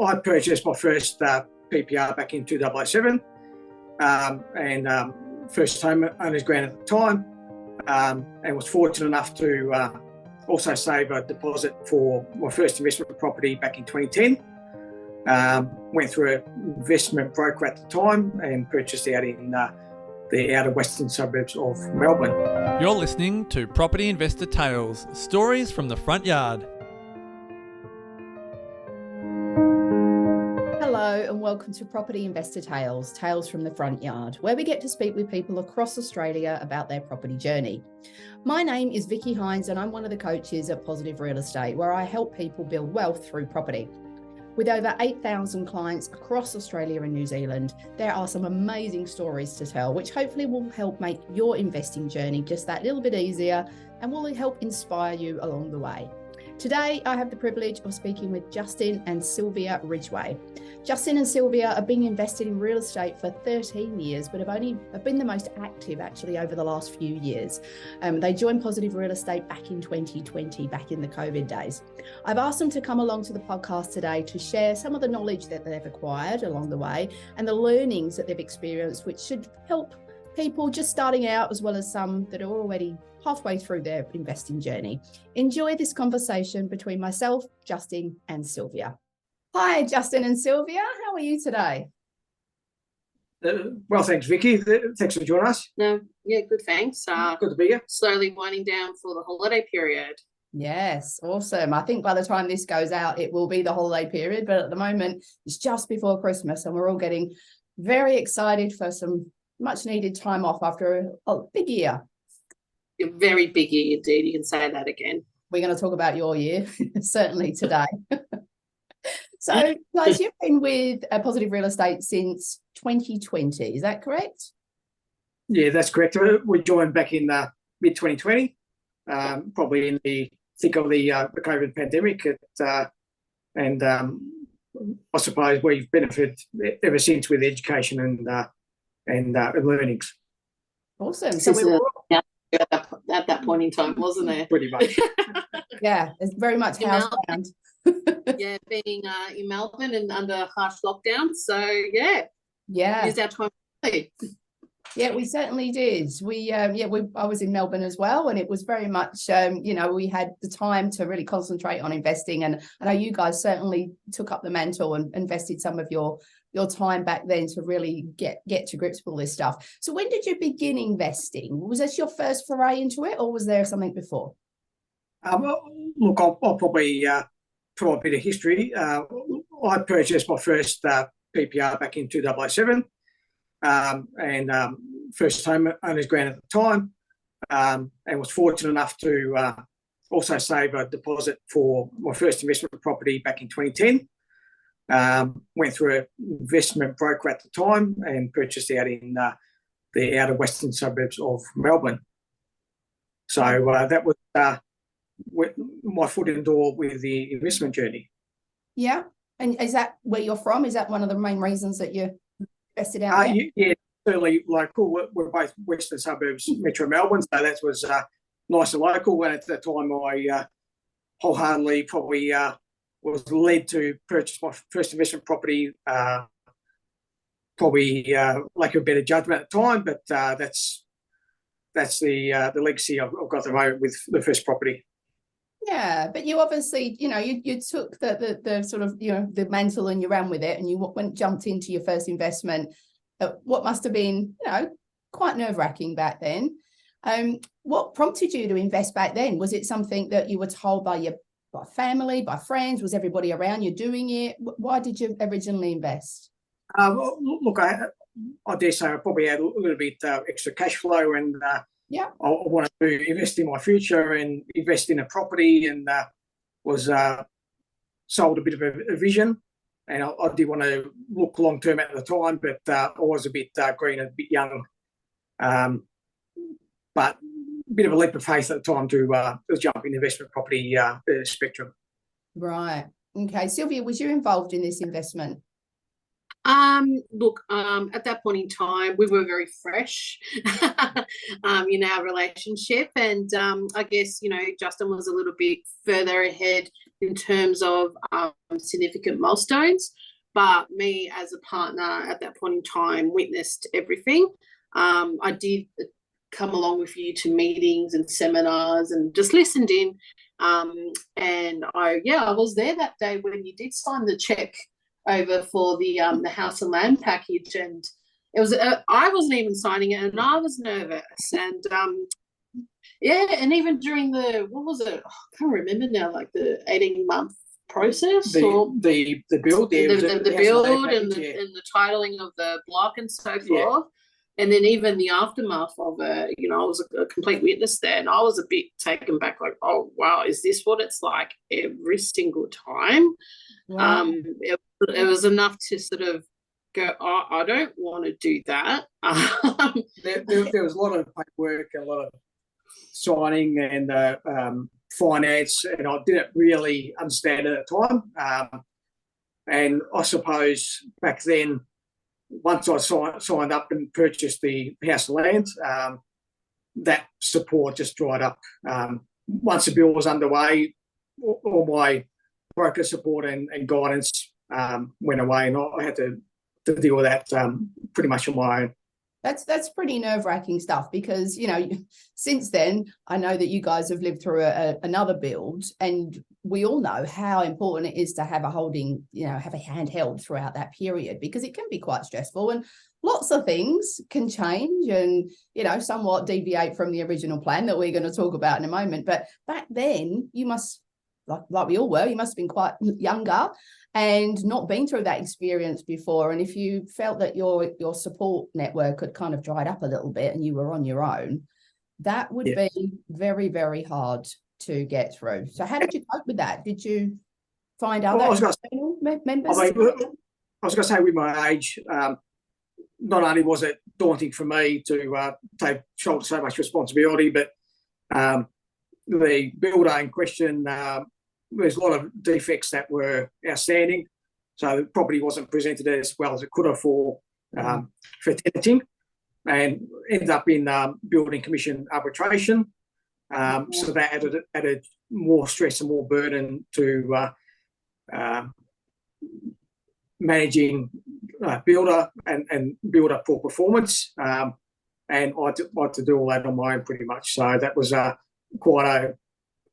I purchased my first PPR back in 2007 and first home owner's grant at the time, and was fortunate enough to also save a deposit for my first investment property back in 2010. Went through an investment broker at the time and purchased out in the outer western suburbs of Melbourne. You're listening to Property Investor Tales, stories from the front yard. Hello and welcome to Property Investor Tales, Tales from the Front Yard, where we get to speak with people across Australia about their property journey. My name is Vicky Hines and I'm one of the coaches at Positive Real Estate, where I help people build wealth through property. With over 8,000 clients across Australia and New Zealand, there are some amazing stories to tell, which hopefully will help make your investing journey just that little bit easier and will help inspire you along the way. Today, I have the privilege of speaking with Justin and Sylvia Ridgeway. Justin and Sylvia have been invested in real estate for 13 years, but have been the most active actually over the last few years. They joined Positive Real Estate back in 2020, back in the COVID days. I've asked them to come along to the podcast today to share some of the knowledge that they've acquired along the way and the learnings that they've experienced, which should help people just starting out as well as some that are already halfway through their investing journey. Enjoy this conversation between myself, Justin and Sylvia. Hi, Justin and Sylvia. How are you today? Well, thanks, Vicky. Thanks for joining us. No, yeah, good, thanks. Good to be here. Slowly winding down for the holiday period. Yes, awesome. I think by the time this goes out, it will be the holiday period, but at the moment, it's just before Christmas and we're all getting very excited for some much needed time off after a big year. A very big year indeed. You can say that again. We're going to talk about your year, certainly today. So, guys, you've been with Positive Real Estate since 2020. Is that correct? Yeah, that's correct. We joined back in mid-2020, probably in the thick of the COVID pandemic. And I suppose we've benefited ever since with education and learnings. Awesome. So we were at that point in time, wasn't there? Pretty much. Yeah, it's very much housebound. Yeah, being in Melbourne and under harsh lockdown. So yeah, used our time. Yeah, we certainly did. I was in Melbourne as well, and it was very much, we had the time to really concentrate on investing, and I know you guys certainly took up the mantle and invested some of your time back then to really get to grips with all this stuff. So when did you begin investing? Was this your first foray into it, or was there something before? Look, I'll probably provide a bit of history. I purchased my first PPR back in 2007 and first home owner's grant at the time, and was fortunate enough to also save a deposit for my first investment property back in 2010. Went through an investment broker at the time and purchased out in the outer western suburbs of Melbourne. So that was my foot in the door with the investment journey. Yeah. And is that where you're from? Is that one of the main reasons that you invested out there? Yeah, certainly local. We're both western suburbs, Metro Melbourne, so that was nice and local. And at that time, I wholeheartedly probably was led to purchase my first investment property, probably lack of a better judgment at the time, but that's the legacy I've got at the moment with the first property. Yeah, but you obviously, you took the sort of, the mantle and you ran with it, and you jumped into your first investment at what must have been, quite nerve-wracking back then. What prompted you to invest back then? Was it something that you were told by family, by friends? Was everybody around you doing it? Why did you originally invest? Look, I dare say I probably had a little bit extra cash flow, and I wanted to invest in my future and invest in a property, and was sold a bit of a vision. And I did want to look long term at the time, but I was a bit green and a bit young. But a bit of a leap of faith at the time to jump in the investment property spectrum. Right. Okay. Sylvia, was you involved in this investment? Look, at that point in time, we were very fresh in our relationship, and I guess, Justin was a little bit further ahead in terms of significant milestones. But me as a partner at that point in time witnessed everything. I did come along with you to meetings and seminars and just listened in. And I was there that day when you did sign the check over for the house and land package, and it was I wasn't even signing it, and I was nervous. And and even during the I can't remember now, like the 18-month process, the build, the build and the titling of the block and so forth. Yeah. And then even the aftermath of it, I was a complete witness there, and I was a bit taken back, like, oh, wow, is this what it's like every single time? Wow. It was enough to sort of go, oh, I don't want to do that. There was a lot of paperwork, a lot of signing and finance, and I didn't really understand it at the time. And I suppose back then, once I signed up and purchased the house and land, that support just dried up. Once the bill was underway, all my broker support and guidance went away, and I had to deal with that pretty much on my own. That's pretty nerve-wracking stuff, because, since then, I know that you guys have lived through another build, and we all know how important it is to have a holding, have a handheld throughout that period, because it can be quite stressful and lots of things can change and, somewhat deviate from the original plan that we're going to talk about in a moment. But back then, you must, like we all were, you must have been quite younger and not been through that experience before. And if you felt that your support network had kind of dried up a little bit and you were on your own, that would be very, very hard to get through. So how did you cope with that? Did you find other members? I was going to say, with my age, not only was it daunting for me to shoulder so much responsibility, but the builder in question, there's a lot of defects that were outstanding. So the property wasn't presented as well as it could have for tenanting, and ended up in building commission arbitration. So that added more stress and more burden to managing builder and builder poor performance. And I had to do all that on my own pretty much. So that was quite a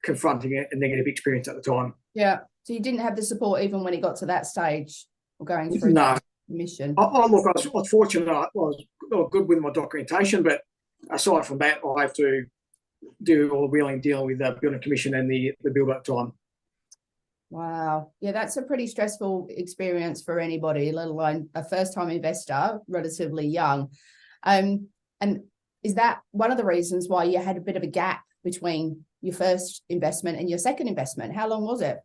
confronting a negative experience at the time. Yeah. So you didn't have the support even when it got to that stage or going through that commission? Look, I was fortunate. I was good with my documentation, but aside from that, I have to do all the wheeling dealing with the building commission and the builder at the time. Wow. Yeah, that's a pretty stressful experience for anybody, let alone a first-time investor, relatively young. And is that one of the reasons why you had a bit of a gap between your first investment and your second investment? How long was it?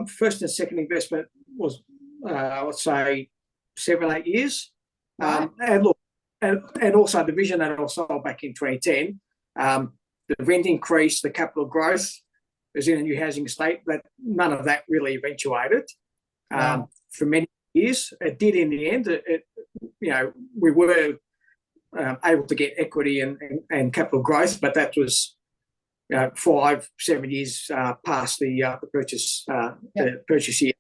First and second investment was, I would say, 7-8 years. Right. And look, and also the vision that I sold back in 2010, the rent increase, the capital growth was in a new housing estate, but none of that really eventuated for many years. It did in the end. We were able to get equity and capital growth, but that was 5-7 years past the purchase the purchase year.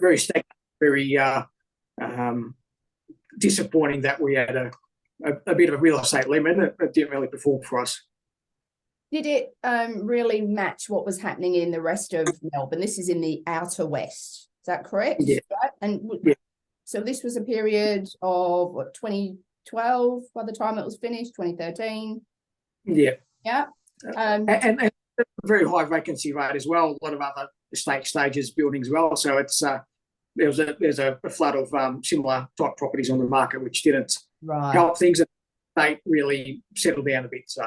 Very stagnant, very disappointing that we had a bit of a real estate lemon. It didn't really perform for us. Did it really match what was happening in the rest of Melbourne? This is in the outer west. Is that correct? Yeah. Right? And so this was a period of 2012 by the time it was finished, 2013. Yeah. Yeah. And a very high vacancy rate as well. A lot of other estate stages buildings as well. So it's there's a flood of similar type properties on the market which didn't help things, and they really settled down a bit. So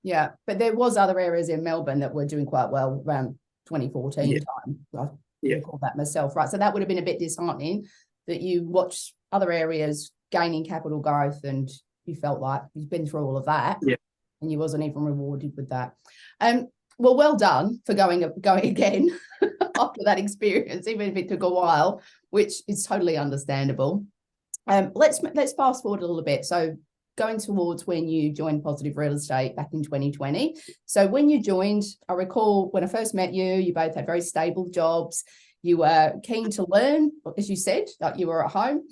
yeah, but there was other areas in Melbourne that were doing quite well around 2014 time. I recall that myself, right? So that would have been a bit disheartening that you watched other areas gaining capital growth and you felt like you've been through all of that. Yeah. And you wasn't even rewarded with that. Well done for going again after that experience, even if it took a while, which is totally understandable. Let's fast forward a little bit. So going towards when you joined Positive Real Estate back in 2020. So when you joined, I recall when I first met you, you both had very stable jobs. You were keen to learn, as you said, like you were at home.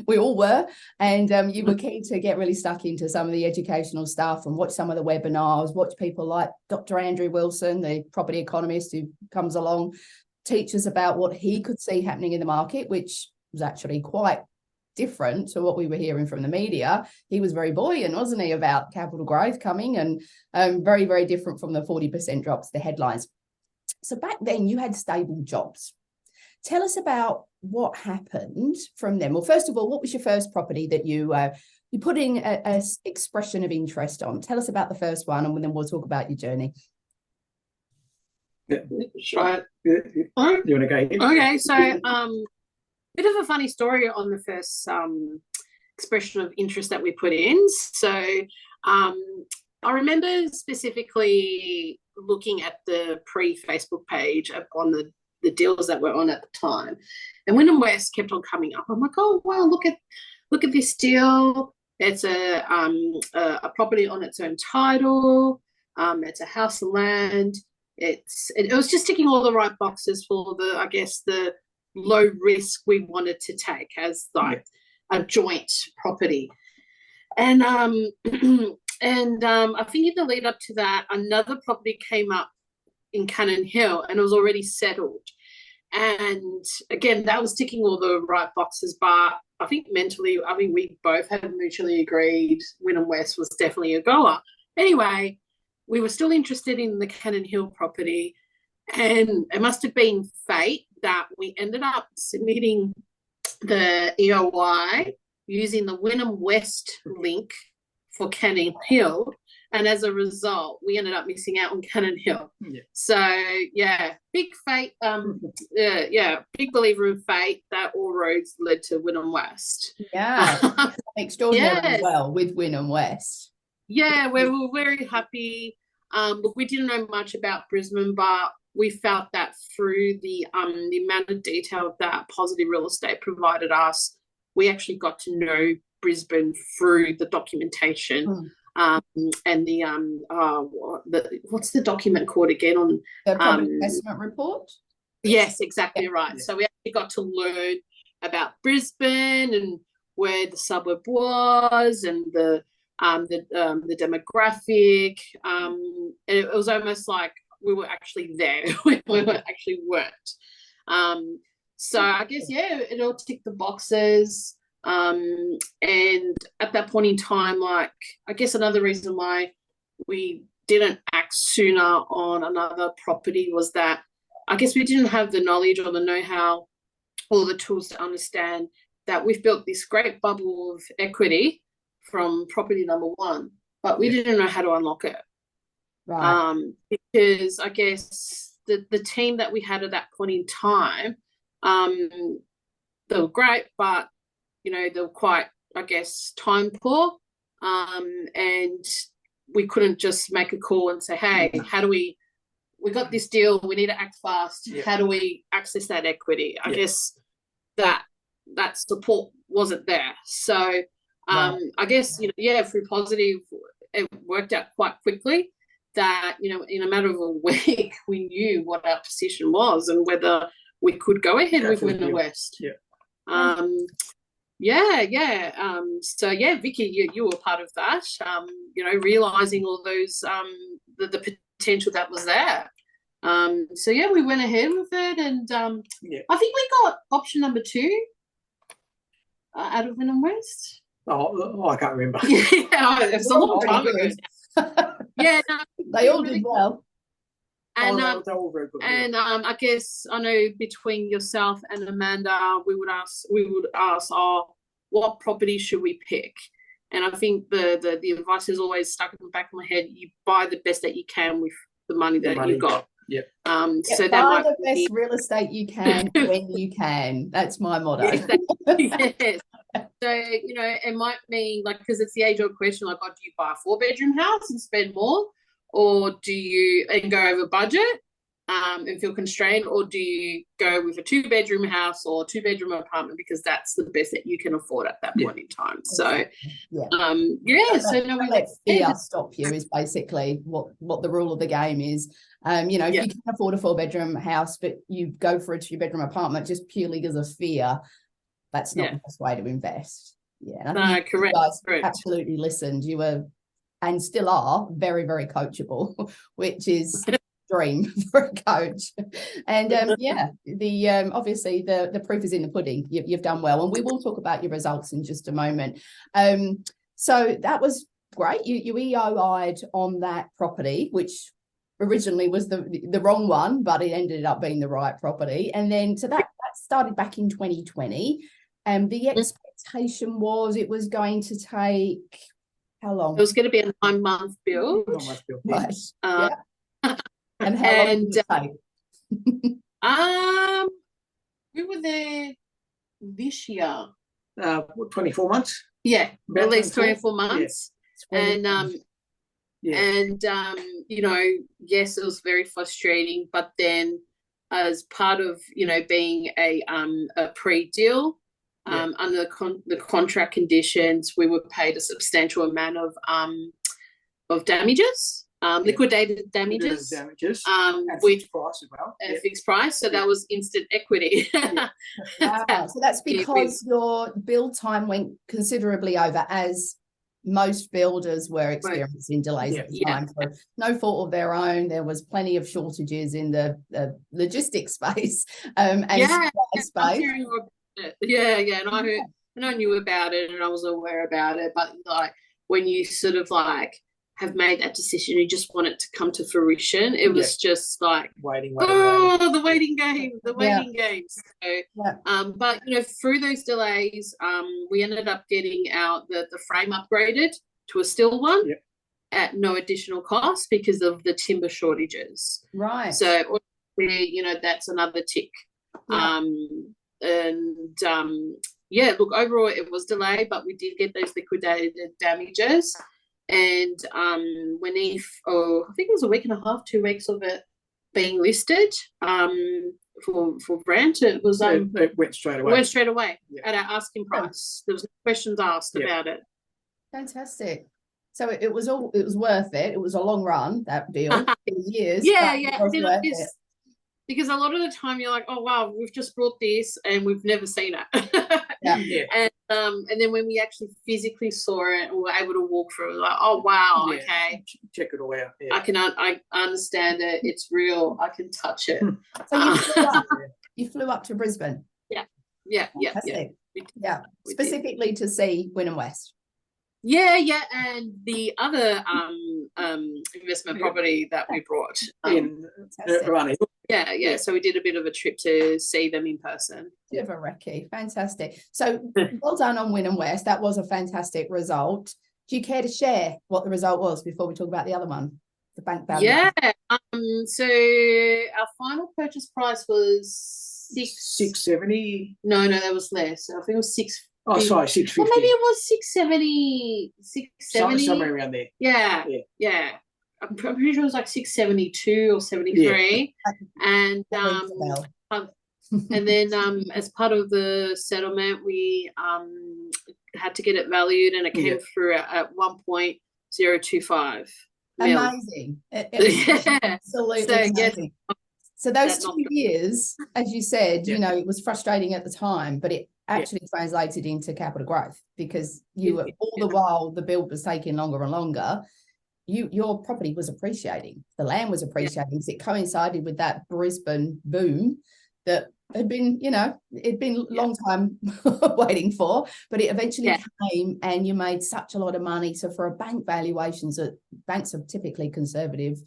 We all were. And you were keen to get really stuck into some of the educational stuff and watch some of the webinars, watch people like Dr. Andrew Wilson, the property economist who comes along, teach us about what he could see happening in the market, which was actually quite different to what we were hearing from the media. He was very buoyant, wasn't he, about capital growth coming, and very, very different from the 40% drops, the headlines. So back then you had stable jobs. Tell us about what happened from them. Well, first of all, what was your first property that you put in a expression of interest on? Tell us about the first one, and then we'll talk about your journey. Yeah. Right. You want to go ahead? Okay, so bit of a funny story on the first expression of interest that we put in. So I remember specifically looking at the pre-Facebook page on the deals that were on at the time, and Wynnum West kept on coming up. I'm like, oh wow, look at this deal. It's a property on its own title. It's a house and land. It was just ticking all the right boxes for the low risk we wanted to take as like a joint property. And and I think in the lead up to that, another property came up in Cannon Hill, and it was already settled. And again, that was ticking all the right boxes, but I think mentally, we both had mutually agreed Wynnum West was definitely a goer. Anyway, we were still interested in the Cannon Hill property, and it must have been fate that we ended up submitting the EOI using the Wynnum West link for Cannon Hill, and as a result, we ended up missing out on Cannon Hill. Yeah. So yeah, big fate. Big believer in fate that all roads led to Wynnum West. Yeah, extraordinary as well with Wynnum West. Yeah, we were very happy. Look, we didn't know much about Brisbane, but we felt that through the amount of detail that Positive Real Estate provided us, we actually got to know Brisbane through the documentation. And what's the document called again on the property investment report? Yes, exactly right. So we actually got to learn about Brisbane and where the suburb was and the demographic. And it was almost like we were actually there. We weren't. So I guess it all ticked the boxes. And at that point in time, like, I guess another reason why we didn't act sooner on another property was that I guess we didn't have the knowledge or the know-how or the tools to understand that we've built this great bubble of equity from property number one, but we didn't know how to unlock it. Right. Because I guess the team that we had at that point in time, they were great, but they were quite, I guess, time poor, and we couldn't just make a call and say, hey, how do we got this deal, we need to act fast. Yeah. How do we access that equity? I guess that support wasn't there. So I guess, through Positive, it worked out quite quickly that, in a matter of a week, we knew what our position was and whether we could go ahead with Wynnum West. Yeah. So Vicky, you were part of that. Realizing all those the potential that was there. We went ahead with it, and I think we got option number 2 out of Wynnum West. Oh, I can't remember. It's a long time ago. They all did well. And I guess I know between yourself and Amanda, we would ask, what property should we pick? And I think the advice is always stuck in the back of my head: you buy the best that you can with the money that you've got. Yep. So that buy the best real estate you can when you can. That's my motto. Yes. So it might mean, like, because it's the age-old question, like, do you buy a 4-bedroom house and spend more, or do you go over budget? and feel constrained, or do you go with a 2-bedroom house or 2-bedroom apartment because that's the best that you can afford at that point in time? So, so no, let fear stop you is basically what the rule of the game is. You know, if you can afford a 4-bedroom house, but you go for a 2-bedroom apartment just purely because of fear, that's not the best way to invest. Yeah, no, correct. You guys absolutely listened. You were and still are very, very coachable, which is dream for a coach. And obviously the proof is in the pudding. You've done well, and we will talk about your results in just a moment. So that was great. You EOI'd on that property, which originally was the wrong one, but it ended up being the right property. And then so that started back in 2020, and the expectation was it was going to take how long? It was going to be a 9-month build. Right. And how long did it take? We were there this year. 24 months. Yeah, about at least 24 months. Yeah. You know, yes, it was very frustrating, but then as part of, you know, being a pre-deal, under the contract conditions, we were paid a substantial amount of damages. Liquidated damages, fixed price as well. Fixed price, so that was instant equity. Wow. So that's because your build time went considerably over, as most builders were experiencing delays at the time for no fault of their own. There was plenty of shortages in the logistics space and space. And I knew about it and I was aware about it, but like when you sort of like have made that decision, you just want it to come to fruition. It was just like waiting. The waiting game. So, but you know, through those delays, we ended up getting the frame upgraded to a steel one at no additional cost because of the timber shortages. Right. So, you know, that's another tick. Look, overall it was delayed, but we did get those liquidated damages. And I think it was a week and a half, 2 weeks of it being listed for rent. It was it went straight away. At our asking price. There was no questions asked about it. Fantastic. So it was worth it. It was a long run, that deal, years. Because a lot of the time you're like, oh wow, we've just brought this and we've never seen it. And then when we actually physically saw it and were able to walk through, like, oh wow, okay, check it all out. I understand it. It's real. I can touch it. So you flew up to Brisbane. Yeah. Specifically to see Wynnum West. And the other investment property that we brought in Rani. So we did a bit of a trip to see them in person. Bit of a recce. Fantastic. So well done on Wynnum West. That was a fantastic result. Do you care to share what the result was before we talk about the other one, the bank value? So our final purchase price was 670. No, that was less. I think it was 6. Oh, sorry, 650. Or maybe it was 670. Somewhere around there. Yeah. I'm pretty sure it was like 672 or 73. And and then as part of the settlement, we had to get it valued, and it came through at 1.025 mil. Amazing. Absolutely amazing. So those 2 years, as you said, you know, it was frustrating at the time, but it actually translated into capital growth, because you were all the while the build was taking longer and longer. Your property was appreciating, the land was appreciating. So it coincided with that Brisbane boom that had been, you know, it'd been a long time waiting for, but it eventually came, and you made such a lot of money. So for a bank valuations, banks are typically conservative.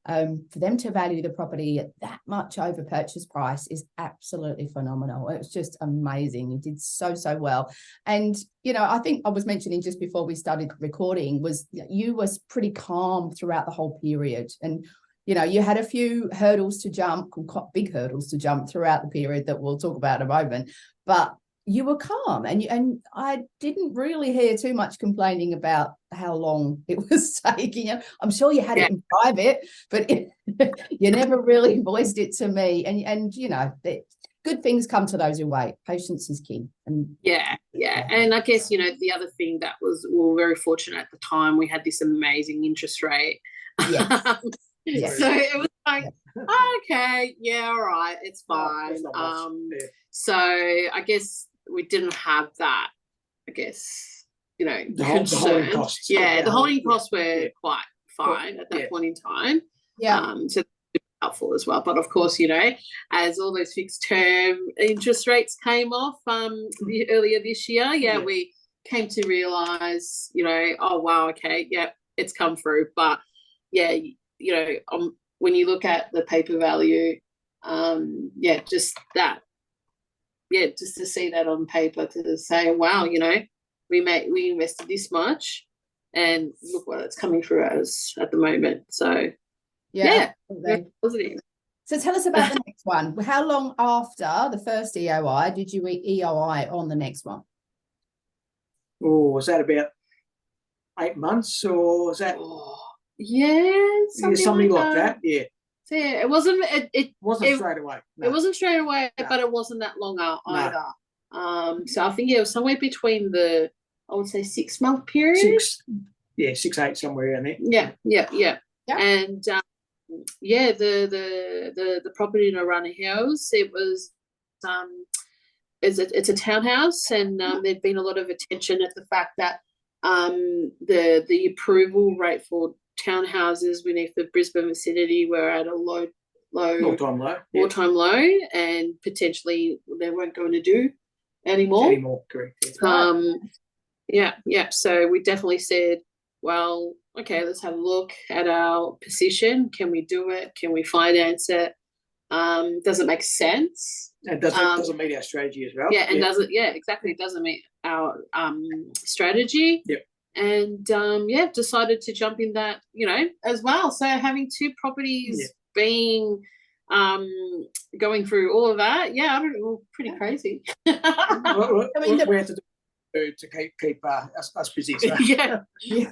For them to value the property at that much over purchase price is absolutely phenomenal. It was just amazing. You did so well. And, you know, I think I was mentioning just before we started recording was you was pretty calm throughout the whole period. And, you know, you had a few hurdles to jump, quite big hurdles to jump throughout the period that we'll talk about in a moment. But you were calm, and I didn't really hear too much complaining about how long it was taking. I'm sure you had it in private, but you never really voiced it to me. And you know, good things come to those who wait. Patience is king. And yeah. And I guess, you know, the other thing that was, we were very fortunate at the time, we had this amazing interest rate. yes. Yes. So it was like, okay, yeah, all right, it's fine. So I guess we didn't have that, I guess, you know, the holding costs. Yeah, the holding costs were quite fine at that point in time. Yeah. So helpful as well. But of course, you know, as all those fixed term interest rates came off earlier this year, we came to realise, you know, oh wow, okay, it's come through. But yeah, you know, when you look at the paper value, just that. Yeah, just to see that on paper, to say, wow, you know, we invested this much, and look what it's coming through as at the moment. So, very positive. So tell us about the next one. How long after the first EOI did you EOI on the next one? Oh, was that about 8 months, or was that? Something like that. Yeah. So yeah, it wasn't. It wasn't straight away. No. It wasn't straight away, but it wasn't that long either. No. So I think it was somewhere between I would say 6 month period. 6, 8, somewhere in there. Yeah. And the property in Arana Hills, it was it's a townhouse, and there'd been a lot of attention at the fact that the approval rate for townhouses beneath the Brisbane vicinity were at a all-time low, and potentially they weren't going to do anymore. Correct. So we definitely said, well, okay, let's have a look at our position. Can we do it? Can we finance it? Does it make sense? And doesn't meet our strategy as well. Exactly. It doesn't meet our strategy. Yep. And decided to jump in that, you know, as well. So having two properties being going through all of that, I don't know, pretty crazy. I mean, we had to do to keep us busy. So. You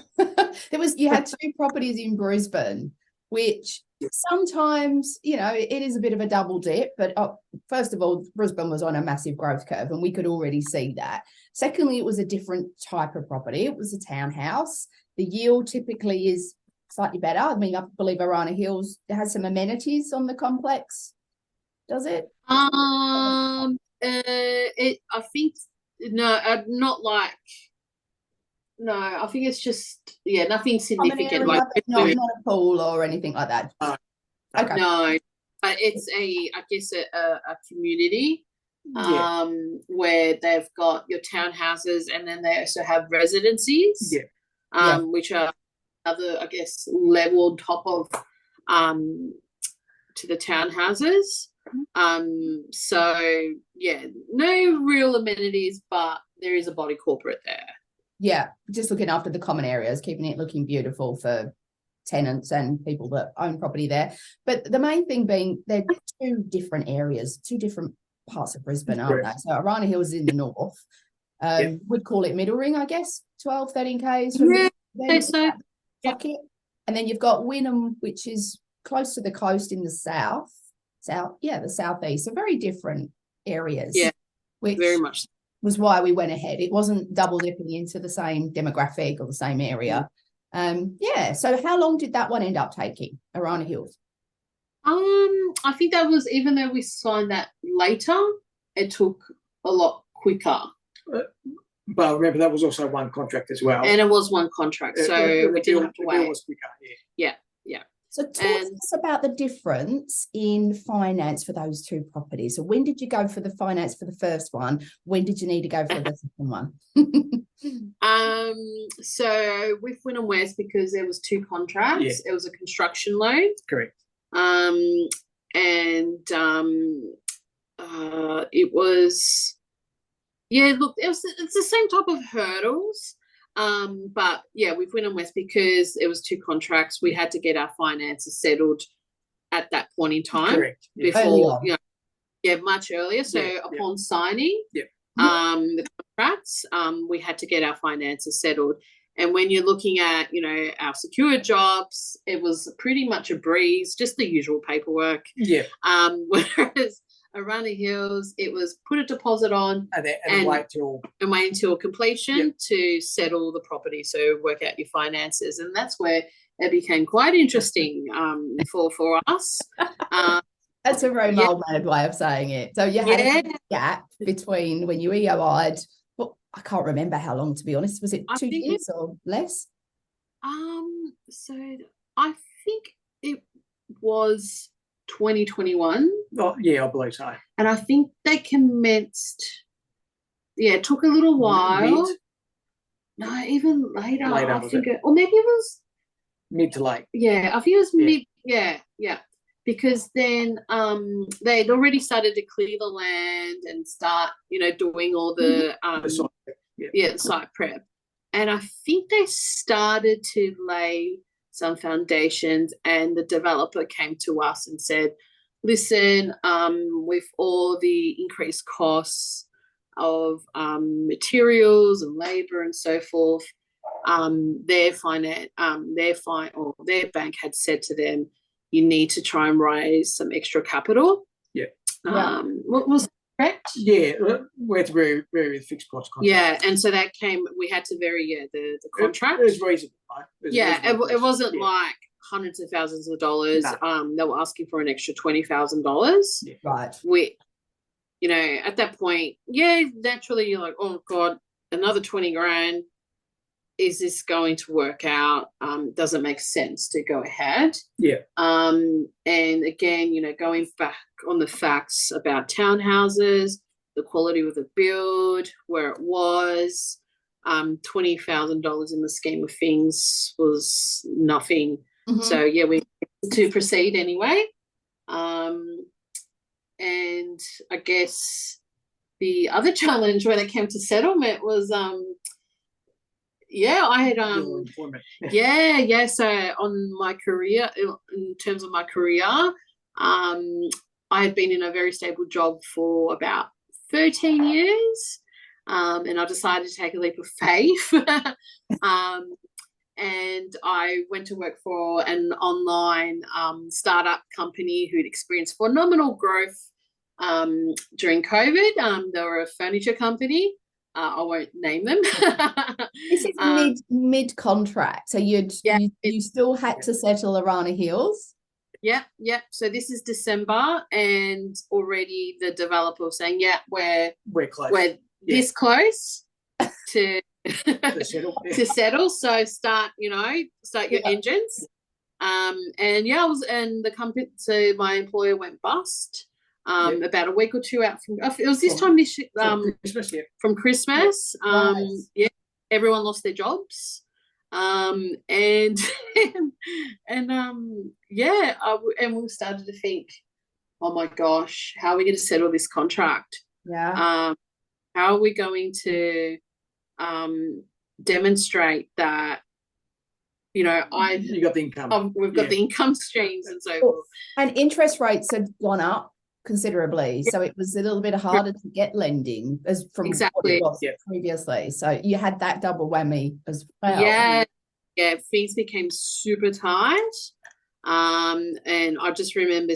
had two properties in Brisbane, which sometimes, you know, it is a bit of a double dip, but first of all, Brisbane was on a massive growth curve, and we could already see that. Secondly, it was a different type of property. It was a townhouse. The yield typically is slightly better. I mean, I believe Arana Hills has some amenities on the complex. Does it? I think not like. No, I think it's just nothing significant. Like not a pool or anything like that. Okay. No, but it's a community where they've got your townhouses, and then they also have residencies. Which are other, I guess, level on top of to the townhouses. No real amenities, but there is a body corporate there. Yeah, just looking after the common areas, keeping it looking beautiful for tenants and people that own property there. But the main thing being they're two different areas, two different parts of Brisbane, aren't they? So Arana Hills is in the north. We'd call it middle ring, I guess, 12, 13 Ks. And then you've got Wynnum, which is close to the coast in the the southeast. So very different areas. Yeah, which very much was why we went ahead. It wasn't double dipping into the same demographic or the same area. So how long did that one end up taking, Arana Hills? I think that was, even though we signed that later, it took a lot quicker. But remember, that was also one contract as well. And it was one contract, so we didn't have to wait. The deal was quicker, Yeah. So talk to us about the difference in finance for those two properties. So when did you go for the finance for the first one? When did you need to go for the second one? So with Wynnum West, because there was two contracts, it was a construction loan. Correct. It was, it's the same type of hurdles. But with Wynnum West, because it was two contracts, we had to get our finances settled at that point in time. Correct. Before, much earlier. So upon signing, the contracts, we had to get our finances settled. And when you're looking at, our secure jobs, it was pretty much a breeze, just the usual paperwork. Yeah. Whereas Arana Hills, it was put a deposit on and wait until completion to settle the property, so work out your finances. And that's where it became quite interesting for us. That's a very mild-mannered way of saying it. So you had a gap between when you EOI'd. Well, I can't remember how long, to be honest. Was it 2 years or less? So I think it was 2021. Oh, yeah, I believe so. And I think they commenced. Yeah, it took a little while. No, even later. I think or maybe it was mid to late. Yeah, I think it was mid. Yeah. Because then they'd already started to clear the land and start, doing all the site prep. And I think they started to lay some foundations, and the developer came to us and said, listen, with all the increased costs of materials and labor and so forth, their bank had said to them, you need to try and raise some extra capital. Yeah. What was correct? Yeah, we had to vary the fixed price contract. Yeah, and so that came, we had to vary the contract. It was reasonable, right? It wasn't like hundreds of thousands of dollars. No. They were asking for an extra $20,000. Yeah. Right. We, at that point, naturally you're like, oh God, another 20 grand. Is this going to work out? Does it make sense to go ahead? Yeah. And again, going back on the facts about townhouses, the quality of the build, where it was, $20,000 in the scheme of things was nothing. Mm-hmm. So we had to proceed anyway. And I guess the other challenge when it came to settlement was I had so on my career, in terms of my career, I had been in a very stable job for about 13 years, and I decided to take a leap of faith. And I went to work for an online startup company who'd experienced phenomenal growth during COVID. They were a furniture company. I won't name them. This is mid contract, so you still had to settle Arana Hills. Yeah. So this is December, and already the developer was saying, we're close. We're this close to to settle. So start your engines. And the company. So my employer went bust. About a week or two out from it was this time this Christmas, from Christmas. Everyone lost their jobs, and and we started to think, oh my gosh, how are we going to settle this contract? How are we going to demonstrate that you got the income, we've got the income streams and so forth, and interest rates had gone up considerably, so it was a little bit harder to get lending as from what it was previously. So you had that double whammy as well. Fees became super tight, and I just remember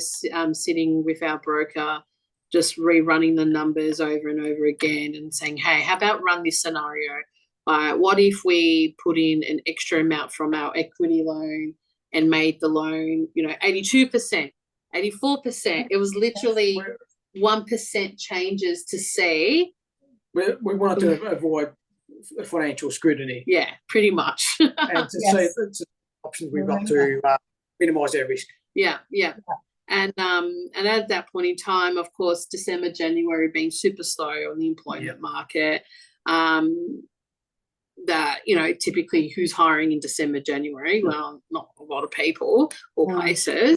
sitting with our broker, just rerunning the numbers over and over again and saying, hey, how about run this scenario? What if we put in an extra amount from our equity loan and made the loan 82%, 84%. It was literally 1% changes to see. We wanted to avoid financial scrutiny. Yeah, pretty much. And to see the options we've got to minimise our risk. Yeah. And at that point in time, of course, December, January being super slow on the employment market. That typically who's hiring in December, January? Well, not a lot of people or places.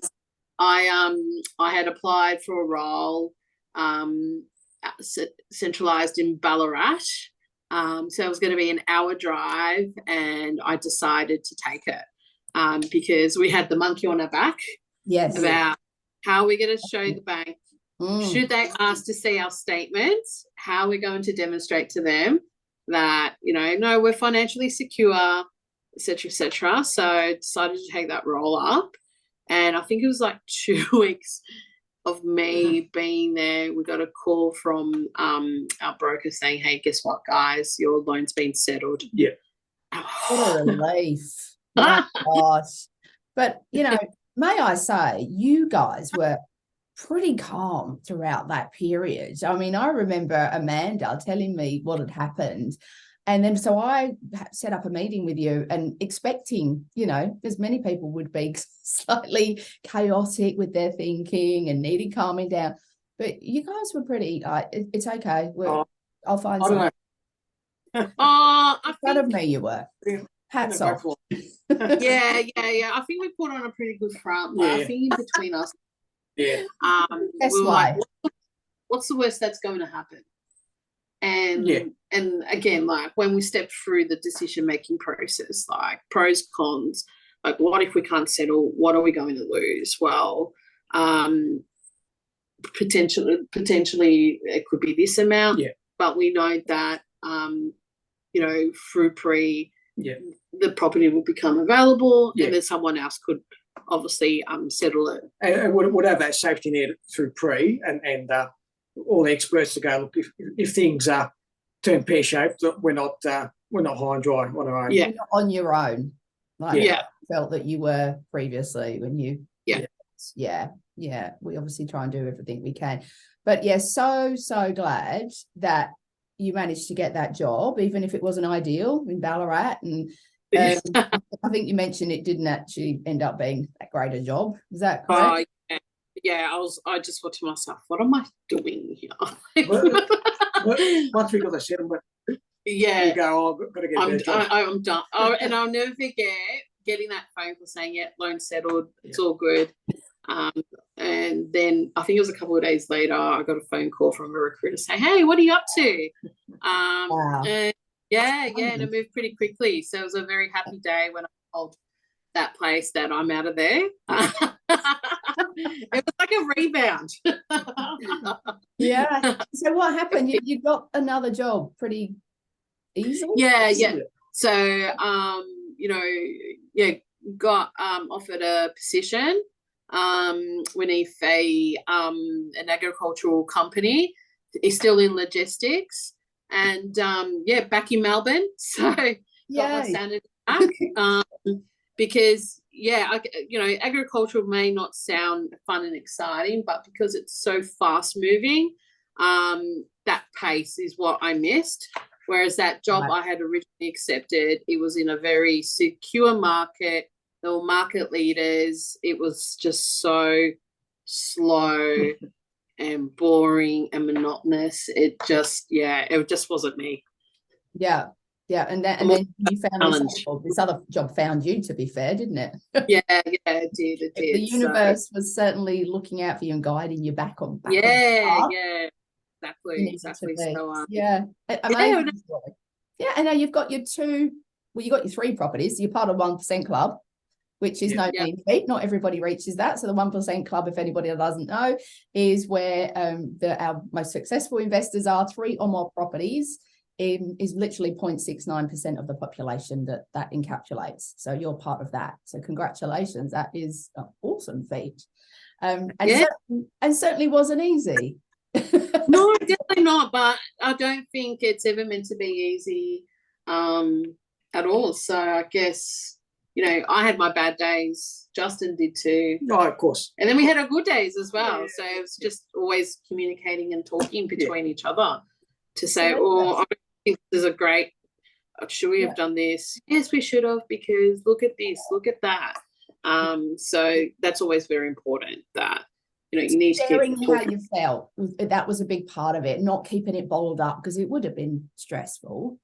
I had applied for a role centralised in Ballarat. So it was going to be an hour drive, and I decided to take it because we had the monkey on our back about how we're going to show the bank Should they ask to see our statements, how we're going to demonstrate to them that, no, we're financially secure, et cetera, et cetera. So I decided to take that role up. And I think it was like 2 weeks of me being there. We got a call from our broker saying, hey, guess what, guys? Your loan's been settled. Yeah. What a relief. My gosh. But, may I say, you guys were pretty calm throughout that period. I mean, I remember Amanda telling me what had happened. And then so I set up a meeting with you and expecting, as many people would be, slightly chaotic with their thinking and needing calming down. But you guys were pretty, it's okay. I'll find something. Proud of me you were. Hats off. Yeah. I think we put on a pretty good front. But I think in between us, Best we were way. like, what's the worst that's going to happen? And again, like when we stepped through the decision-making process, like pros, cons, like what if we can't settle? What are we going to lose? Well, potentially it could be this amount, but we know that, through the property will become available and then someone else could obviously settle it. And would have that safety net through pre and all the experts to go, look, if things turn pear-shaped, we're not high and dry on our own. You're not on your own. Like you felt that you were previously when you we obviously try and do everything we can. But so glad that you managed to get that job, even if it wasn't ideal in Ballarat. And I think you mentioned it didn't actually end up being that great a job. Is that correct? I just thought to myself, what am I doing here? Once we got the settlement, you go, I've got to get a job. I'm done. And I'll never forget getting that phone call saying, loan settled, it's all good. And then I think it was a couple of days later, I got a phone call from a recruiter saying, hey, what are you up to? Wow. And and it moved pretty quickly. So it was a very happy day when I told that place that I'm out of there. It was like a rebound. So what happened? You got another job pretty easily? So got offered a position with an agricultural company. It's still in logistics and back in Melbourne. So got my sanity back. Because agriculture may not sound fun and exciting, but because it's so fast moving, that pace is what I missed. Whereas that job I had originally accepted, it was in a very secure market. There were market leaders. It was just so slow and boring and monotonous. It just wasn't me. Yeah, and then you found this other job found you, to be fair, didn't it? It did. The universe was certainly looking out for you and guiding you back on path. Exactly. So amazing. And now you've got your your 3 properties. So you're part of 1% Club, which is no mean feat. Not everybody reaches that. So the 1% Club, if anybody doesn't know, is where our most successful investors are. 3 or more properties is literally 0.69% of the population that encapsulates. So you're part of that. So congratulations. That is an awesome feat. And certainly wasn't easy. No, definitely not. But I don't think it's ever meant to be easy at all. So I guess, I had my bad days. Justin did too. Oh, of course. And then we had our good days as well. So it was just always communicating and talking between each other to say, I think this is a great, should we have done this? Yes, we should have, because look at this, look at that. So that's always very important that, you need to sharing keep how you felt. That was a big part of it, not keeping it bottled up, because it would have been stressful.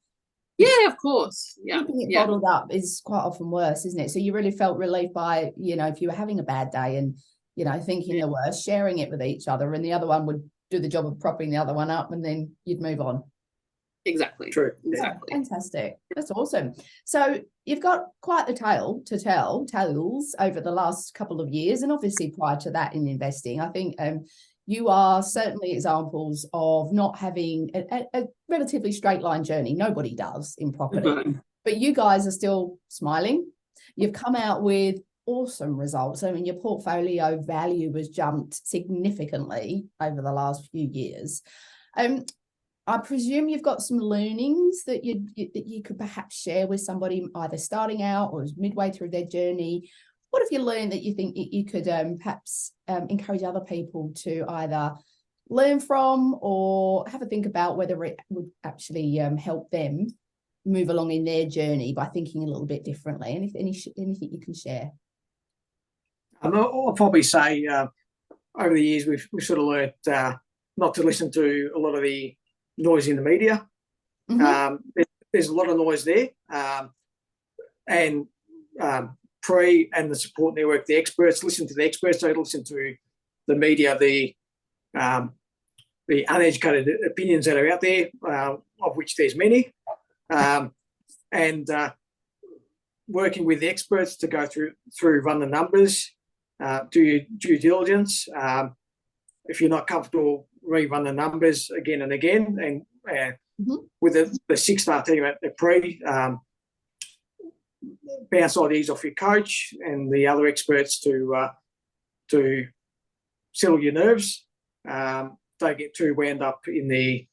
Yeah, of course. Yeah. Keeping it bottled up is quite often worse, isn't it? So you really felt relief by, if you were having a bad day and, thinking the worst, sharing it with each other, and the other one would do the job of propping the other one up, and then you'd move on. Exactly. True. Exactly. Fantastic. That's awesome. So you've got quite the tales over the last couple of years, and obviously prior to that in investing. I think You are certainly examples of not having a relatively straight line journey. Nobody does in property, but you guys are still smiling. You've come out with awesome results. I mean, your portfolio value has jumped significantly over the last few years. I presume you've got some learnings that you could perhaps share with somebody either starting out or is midway through their journey. What have you learned that you think you could perhaps encourage other people to either learn from or have a think about whether it would actually help them move along in their journey by thinking a little bit differently? Anything you can share? I'll probably say over the years we've sort of learned not to listen to a lot of the noise in the media. There's a lot of noise there, and and the support network, the experts, listen to the experts, don't listen to the media, the uneducated opinions that are out there, of which there's many, and working with the experts to go through run the numbers, do your due diligence. If you're not comfortable, rerun the numbers again and again, and with the six-star team at the bounce ideas off your coach and the other experts to settle your nerves. Don't get too wound up in the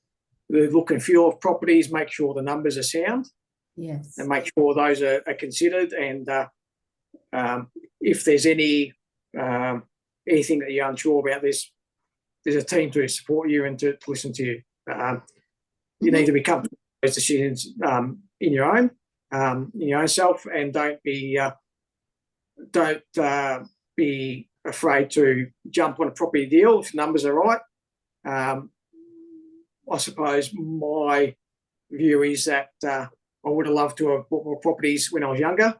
look and feel of properties. Make sure the numbers are sound. Yes. And make sure those are considered. And if there's anything that you're unsure about, there's a team to support you and to listen to you. You need to be comfortable with those decisions in your own self, and don't be afraid to jump on a property deal if numbers are right. I suppose my view is that I would have loved to have bought more properties when I was younger.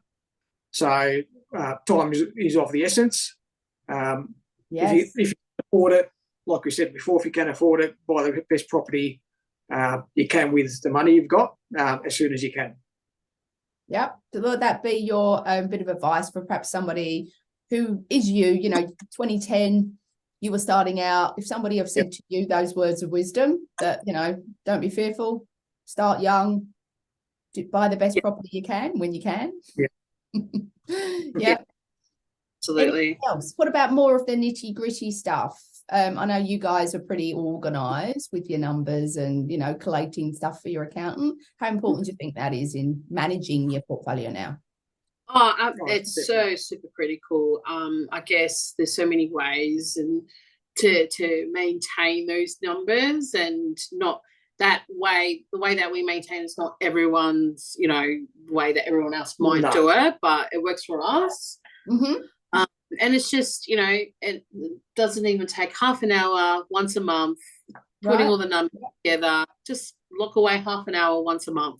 So time is of the essence. Yes. If you can afford it, like we said before, if you can afford it, buy the best property you can with the money you've got as soon as you can. Yep. So would that be your bit of advice for perhaps somebody who is 2010, you were starting out? If somebody have said to you those words of wisdom that, don't be fearful, start young, buy the best property you can when you can. Yeah. Absolutely. Anything else? What about more of the nitty gritty stuff? I know you guys are pretty organised with your numbers and, collating stuff for your accountant. How important do you think that is in managing your portfolio now? It's so super critical. I guess there's so many ways and to maintain those numbers, and not that way. The way that we maintain is not everyone's, way that everyone else might do it, but it works for us. And it's just, it doesn't even take half an hour once a month, putting all the numbers together. Just lock away half an hour once a month.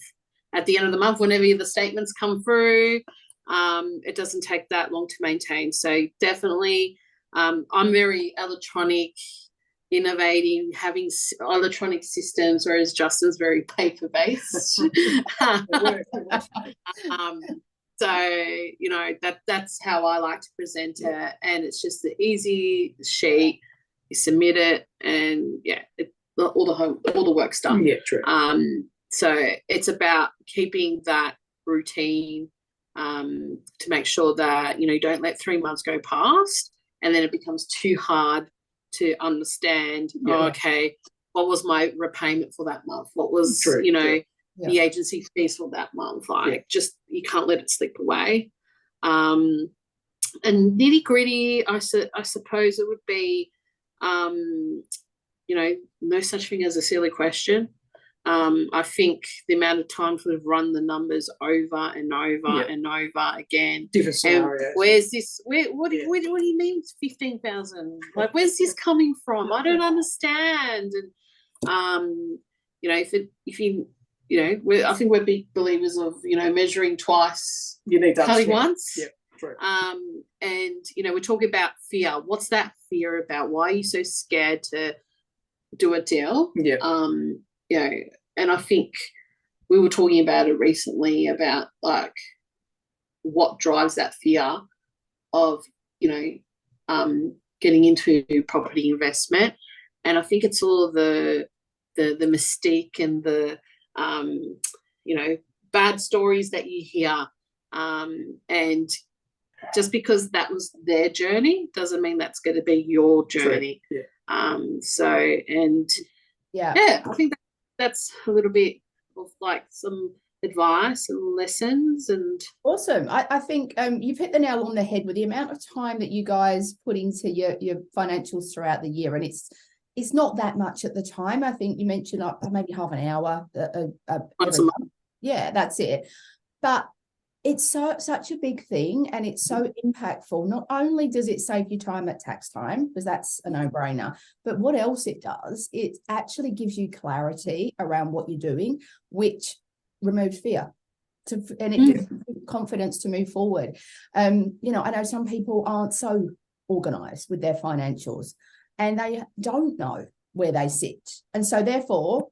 At the end of the month, whenever the statements come through, it doesn't take that long to maintain. So definitely, I'm very electronic, innovating, having electronic systems, whereas Justin's very paper-based. So, that's how I like to present it, and it's just the easy sheet. You submit it, and all the work's done. Yeah, true. So it's about keeping that routine to make sure that you don't let 3 months go past, and then it becomes too hard to understand. Okay, what was my repayment for that month? What was the agency fees for that month? Just you can't let it slip away. And nitty gritty, I suppose it would be, no such thing as a silly question. I think the amount of times we've run the numbers over and over and over again. Different scenarios. And where's this? What do you mean 15,000? Like, where's this coming from? I don't understand. And I think we're big believers of measuring twice, you need to cutting once. Yeah, true. And we're talking about fear. What's that fear about? Why are you so scared to do a deal? Yeah. And I think we were talking about it recently about like what drives that fear of getting into property investment, and I think it's all the mystique and the bad stories that you hear, and just because that was their journey doesn't mean that's going to be your journey. Yeah. I think that's a little bit of like some advice and lessons. And awesome. I think you've hit the nail on the head with the amount of time that you guys put into your financials throughout the year, and it's not that much at the time. I think you mentioned maybe half an hour once a month. Yeah, that's it. But it's such a big thing, and it's so impactful. Not only does it save you time at tax time, because that's a no-brainer, but what else it does, it actually gives you clarity around what you're doing, which removes fear, and it gives you confidence to move forward. I know some people aren't so organized with their financials, and they don't know where they sit, and so therefore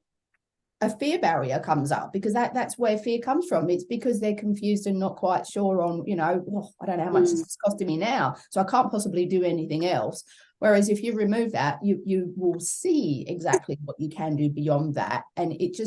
a fear barrier comes up, because that's where fear comes from. It's because they're confused and not quite sure on, I don't know how much this is costing me now, so I can't possibly do anything else. Whereas if you remove that, you will see exactly what you can do beyond that, and it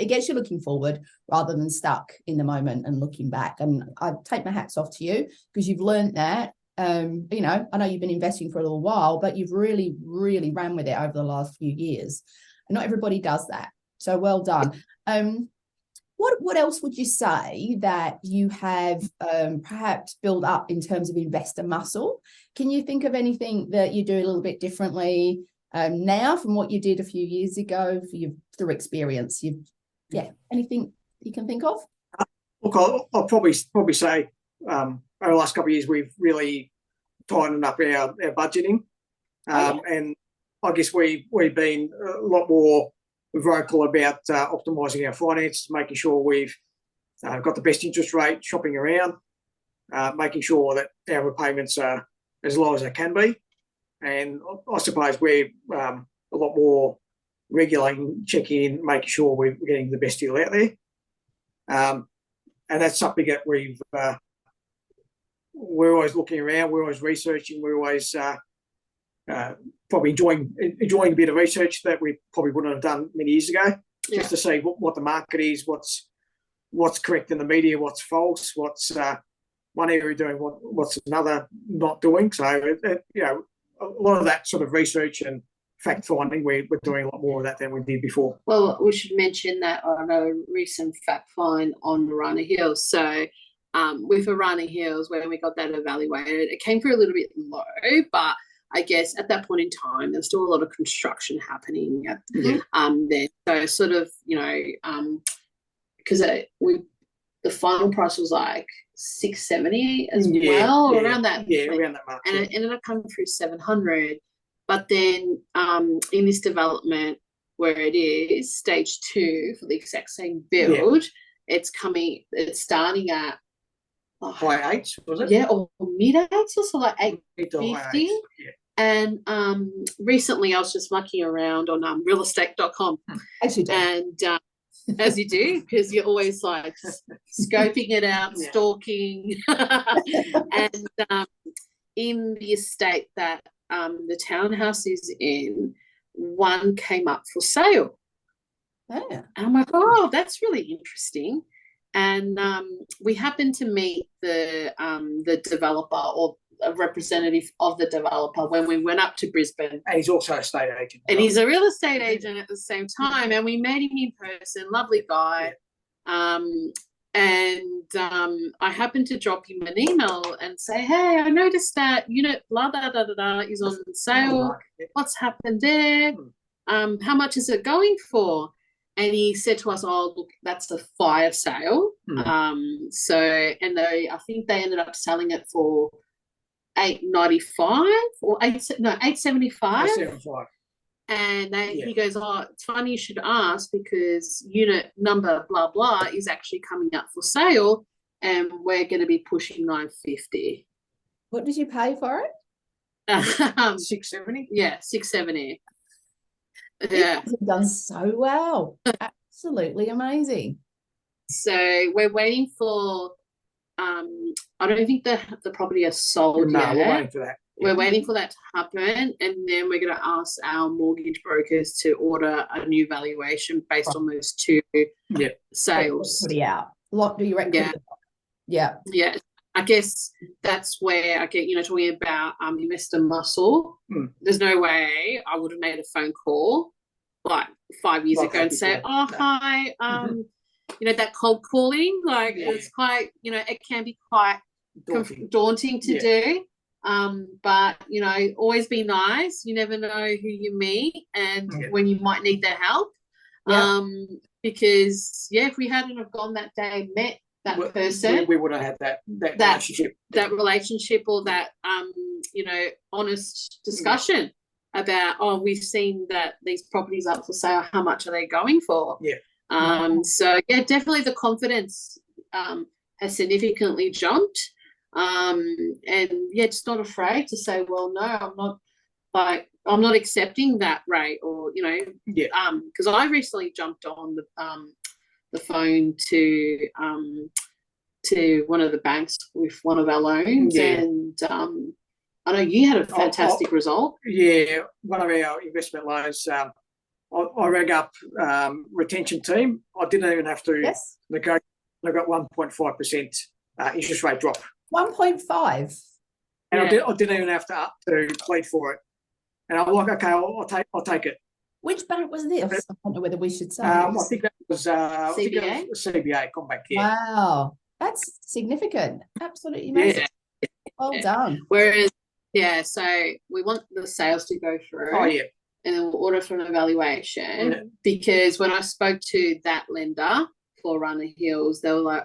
gets you looking forward rather than stuck in the moment and looking back. And I take my hats off to you, because you've learned that. I know you've been investing for a little while, but you've really, really ran with it over the last few years. And not everybody does that. So well done. What else would you say that you have perhaps built up in terms of investor muscle? Can you think of anything that you do a little bit differently now from what you did a few years ago through experience? Anything you can think of? Look, I'll probably say over the last couple of years we've really tightened up our budgeting, and I guess we've been a lot more vocal about optimising our finances, making sure we've got the best interest rate, shopping around, making sure that our repayments are as low as they can be. And I suppose we're a lot more regular in checking in, making sure we're getting the best deal out there. And that's something that we're always looking around, we're always researching, we're always probably enjoying a bit of research that we probably wouldn't have done many years ago, just to see what the market is, what's correct in the media, what's false, what's one area doing, what's another not doing. So a lot of that sort of research and fact finding, we're doing a lot more of that than we did before. Well, we should mention that on a recent fact find on Marana Hills. So with Marana Hills, when we got that evaluated, it came through a little bit low, but I guess at that point in time, there's still a lot of construction happening there. So sort of, because the final price was like $670 as well, around that. Yeah, around that mark. And it ended up coming through $700. But then in this development where it is stage 2 for the exact same build, it's starting at high eights, was it? Yeah, or mid eights, or so like 850. And recently I was just mucking around on realestate.com. As you do. And as you do, because you're always like scoping it out, stalking. And in the estate that the townhouse is in, one came up for sale. And I'm like, oh, that's really interesting. And we happened to meet the developer, or a representative of the developer, when we went up to Brisbane. And he's also a estate agent. And he's a real estate agent at the same time. And we met him in person, lovely guy. And I happened to drop him an email and say, hey, I noticed that unit blah, blah, blah, blah, blah is on sale. What's happened there? How much is it going for? And he said to us, oh, look, that's a fire sale. I think they ended up selling it for $895 or $875. And he goes, oh, it's funny you should ask, because unit number blah blah is actually coming up for sale, and we're going to be pushing $950. What did you pay for it? $670. Yeah, $670. Yeah, you've done so well. Absolutely amazing. So we're waiting for. I don't think the property is sold yet. No, we're waiting for that. We're waiting for that to happen, and then we're going to ask our mortgage brokers to order a new valuation based on those two sales. Equity out. Lot do you reckon? Yeah. I guess that's where I get, talking about investor muscle. There's no way I would have made a phone call like 5 years ago and say, hi, that cold calling, it's quite, it can be quite daunting to do. But, always be nice. You never know who you meet and when you might need their help. Because, if we hadn't have gone that day and met that person, we would have had that relationship or that, honest discussion about, we've seen that these properties up for sale. How much are they going for? So, definitely the confidence has significantly jumped. Just not afraid to say, well, no, I'm not accepting that rate, or because I recently jumped on the phone to one of the banks with one of our loans, and I know you had a fantastic result. One of our investment loans. I rang up retention team. I didn't even have to negotiate. I got 1.5% interest rate drop. 1.5, and I didn't even have to plead for it. And I'm like, okay, I'll take it. Which bank was this? I don't know whether we should say. I think that was CBA. CBA Combank. Wow, that's significant. Absolutely massive. Well done. Whereas, so we want the sales to go through. And then we'll order from an evaluation, because when I spoke to that lender for Runner Hills, they were like,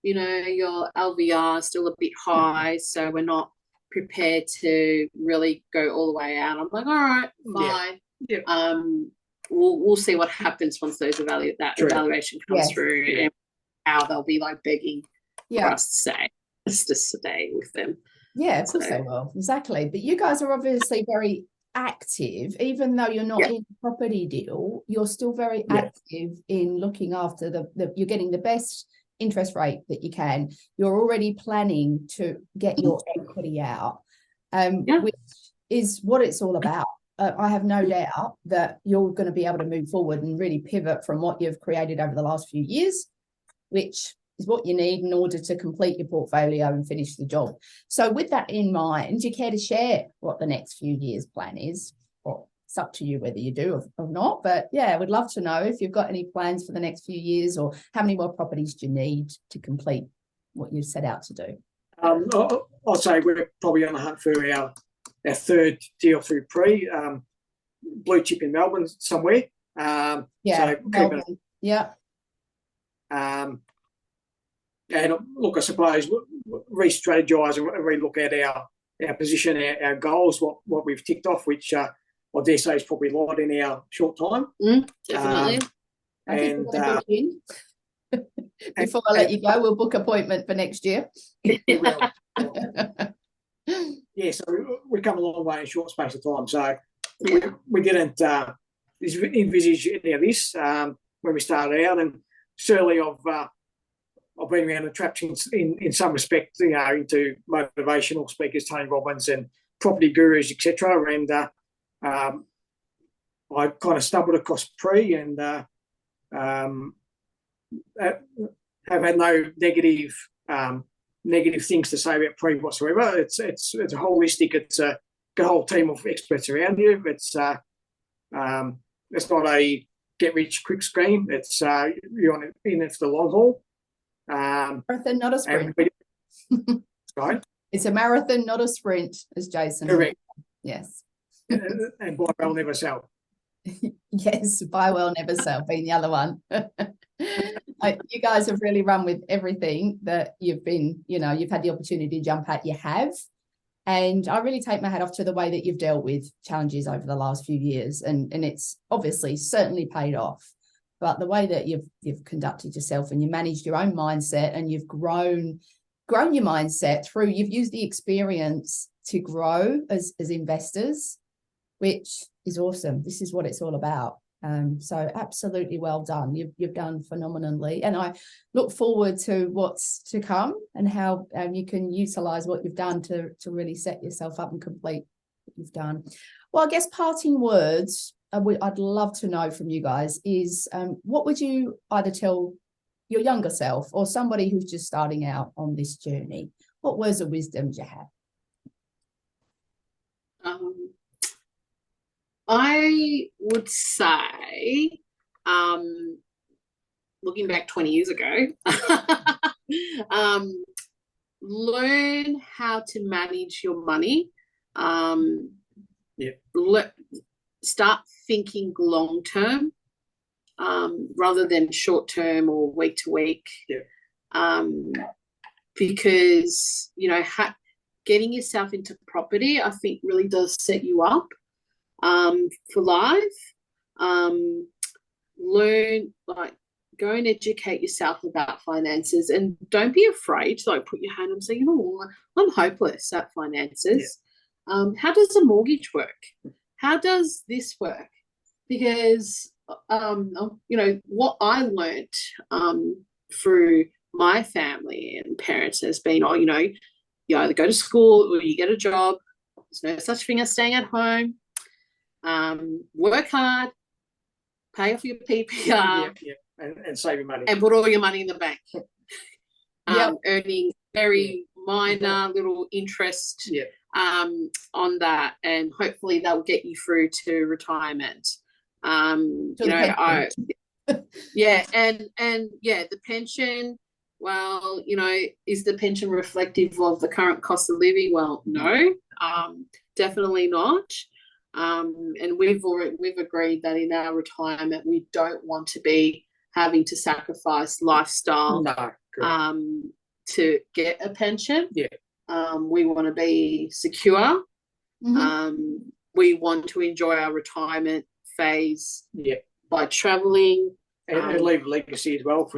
your LVR is still a bit high, so we're not prepared to really go all the way out. I'm like, all right, fine. We'll see what happens once evaluation comes through, and how they'll be like begging for us to stay with them. Of course they will. Exactly. But you guys are obviously very active, even though you're not in a property deal, you're still very active in looking after you're getting the best interest rate that you can. You're already planning to get your equity out, which is what it's all about. I have no doubt that you're going to be able to move forward and really pivot from what you've created over the last few years, which is what you need in order to complete your portfolio and finish the job. So with that in mind, do you care to share what the next few years plan is? Or it's up to you whether you do or not. But I would love to know if you've got any plans for the next few years, or how many more properties do you need to complete what you've set out to do? I'll say we're probably on the hunt for our third deal through blue chip in Melbourne somewhere. Melbourne. And look, I suppose re-strategise and re-look at our position, our goals, what we've ticked off, which I dare say is probably a lot in our short time. Definitely. Before I let you go, we'll book appointment for next year. So we come a long way in a short space of time. So we didn't envisage any of this when we started out, and certainly I've been around the traps in some respect, into motivational speakers, Tony Robbins and property gurus, etc. And I kind of stumbled across and have had no negative things to say about whatsoever. It's a holistic. It's a whole team of experts around you. It's not a get rich quick scheme. It's you're in it for the long haul. Marathon, not a sprint. Right? It's a marathon, not a sprint, as Jason. Correct. Yes. And buy well, never sell. Yes, buy well, never sell, being the other one. You guys have really run with everything that you've been, you've had the opportunity to jump at. You have. And I really take my hat off to the way that you've dealt with challenges over the last few years. And it's obviously certainly paid off. But the way that you've conducted yourself and you managed your own mindset, and you've grown your mindset through, you've used the experience to grow as investors, which is awesome. This is what it's all about. So absolutely well done. You've done phenomenally, and I look forward to what's to come and how you can utilize what you've done to really set yourself up and complete what you've done. Well, I guess parting words I'd love to know from you guys is what would you either tell your younger self or somebody who's just starting out on this journey? What words of wisdom do you have? I would say, looking back 20 years ago, learn how to manage your money. Start thinking long term rather than short term or week to week. Because, you know, getting yourself into property, I think, really does set you up for life. Learn, like, go and educate yourself about finances, and don't be afraid to like put your hand up and say, you know what, I'm hopeless at finances. How does a mortgage work? How does this work? Because you know what I learnt through my family and parents has been, you know, you either go to school or you get a job. There's no such thing as staying at home. Work hard, pay off your PPR, and save your money, and put all your money in the bank. Earning very minor little interest on that, and hopefully that will get you through to retirement. You know, and the pension. Well, you know, is the pension reflective of the current cost of living? Well, no, definitely not. And we've agreed that in our retirement we don't want to be having to sacrifice lifestyle to get a pension. We want to be secure. We want to enjoy our retirement phase by traveling and leave a legacy as well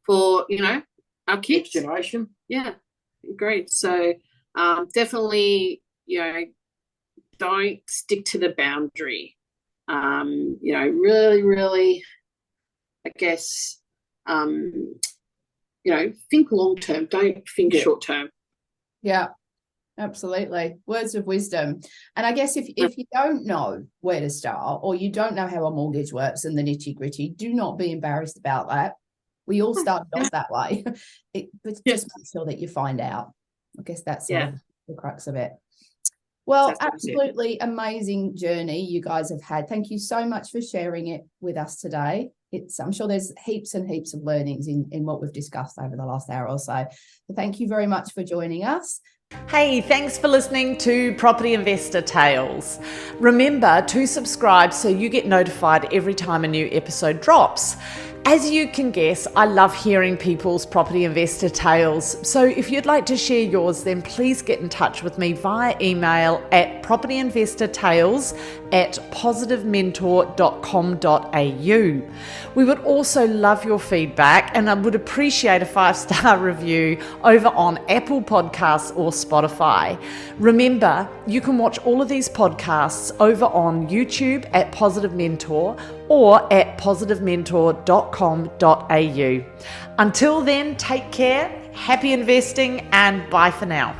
for you know, our kids, next generation. Agreed. So definitely, you know, don't stick to the boundary. You know, really, I guess, you know, think long term. Don't think short term. Yeah, absolutely. Words of wisdom. And I guess if you don't know where to start, or you don't know how a mortgage works and the nitty gritty, do not be embarrassed about that. We all started off that way. But just make sure that you find out. I guess that's sort of the crux of it. Well, absolutely amazing journey you guys have had. Thank you so much for sharing it with us today. I'm sure there's heaps and heaps of learnings in what we've discussed over the last hour or so. So thank you very much for joining us. Hey, thanks for listening to Property Investor Tales. Remember to subscribe so you get notified every time a new episode drops. As you can guess, I love hearing people's property investor tales. So if you'd like to share yours, then please get in touch with me via email at propertyinvestortales@positivementor.com.au. We would also love your feedback, and I would appreciate a 5-star review over on Apple Podcasts or Spotify. Remember, you can watch all of these podcasts over on YouTube at Positive Mentor or at positivementor.com.au. Until then, take care, happy investing, and bye for now.